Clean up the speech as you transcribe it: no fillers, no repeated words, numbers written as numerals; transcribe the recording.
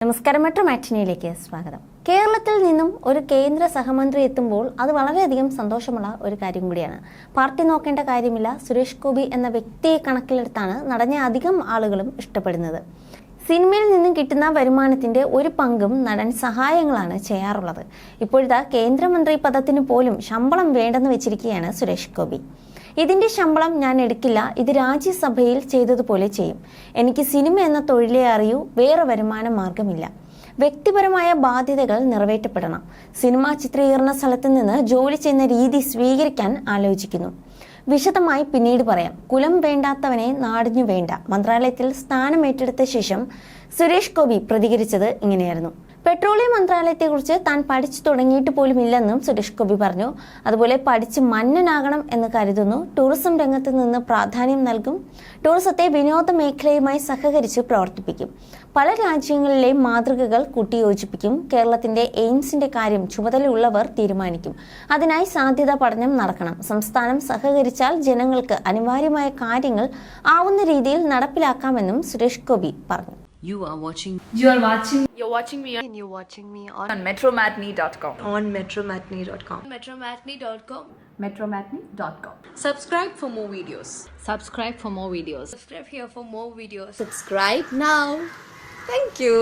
നമസ്കാരം, മെട്രോ മാറ്റിനിയിലേക്ക് സ്വാഗതം. കേരളത്തിൽ നിന്നും ഒരു കേന്ദ്ര സഹമന്ത്രി എത്തുമ്പോൾ അത് വളരെയധികം സന്തോഷമുള്ള ഒരു കാര്യം കൂടിയാണ്. പാർട്ടി നോക്കേണ്ട കാര്യമില്ല. സുരേഷ് ഗോപി എന്ന വ്യക്തിയെ കണക്കിലെടുത്താണ് നടനെ അധികം ആളുകളും ഇഷ്ടപ്പെടുന്നത്. സിനിമയിൽ നിന്നും കിട്ടുന്ന വരുമാനത്തിന്റെ ഒരു പങ്കും നടൻ സഹായങ്ങളാണ് ചെയ്യാറുള്ളത്. ഇപ്പോഴത്തെ കേന്ദ്രമന്ത്രി പദത്തിന് പോലും ശമ്പളം വേണ്ടെന്ന് വെച്ചിരിക്കുകയാണ് സുരേഷ് ഗോപി. ഇതിന്റെ ശമ്പളം ഞാൻ എടുക്കില്ല, ഇത് രാജ്യസഭയിൽ ചെയ്തതുപോലെ ചെയ്യും. എനിക്ക് സിനിമ എന്ന തൊഴിലേ അറിയൂ, വേറെ വരുമാന മാർഗമില്ല. വ്യക്തിപരമായ ബാധ്യതകൾ നിറവേറ്റപ്പെടണം. സിനിമാ ചിത്രീകരണ സ്ഥലത്ത് നിന്ന് ജോലി ചെയ്യുന്ന രീതി സ്വീകരിക്കാൻ ആലോചിക്കുന്നു. വിശദമായി പിന്നീട് പറയാം. കുലം വേണ്ടാത്തവനെ നാടിനു വേണ്ട. മന്ത്രാലയത്തിൽ സ്ഥാനം ഏറ്റെടുത്ത ശേഷം സുരേഷ് ഗോപി പ്രതികരിച്ചത് ഇങ്ങനെയായിരുന്നു. പെട്രോളിയം മന്ത്രാലയത്തെക്കുറിച്ച് താൻ പഠിച്ചു തുടങ്ങിയിട്ട് പോലും ഇല്ലെന്നും സുരേഷ് ഗോപി പറഞ്ഞു. അതുപോലെ പഠിച്ച് മന്നനാകണം എന്ന് കരുതുന്നു. ടൂറിസം രംഗത്ത് നിന്ന് പ്രാധാന്യം നൽകും. ടൂറിസത്തെ വിനോദ മേഖലയുമായി സഹകരിച്ച് പ്രവർത്തിപ്പിക്കും. പല രാജ്യങ്ങളിലെയും മാതൃകകൾ കൂട്ടിയോജിപ്പിക്കും. കേരളത്തിന്റെ എയിംസിന്റെ കാര്യം ചുമതലയുള്ളവർ തീരുമാനിക്കും. അതിനായി സാധ്യതാ പഠനം നടക്കണം. സംസ്ഥാനം സഹകരിച്ചാൽ ജനങ്ങൾക്ക് അനിവാര്യമായ കാര്യങ്ങൾ ആവുന്ന രീതിയിൽ നടപ്പിലാക്കാമെന്നും സുരേഷ് ഗോപി പറഞ്ഞു. You're watching me on metromatney.com. on metromatney.com. metromatney.com. Subscribe for more videos. Subscribe for more videos. Subscribe here for more videos. Subscribe now. Thank you.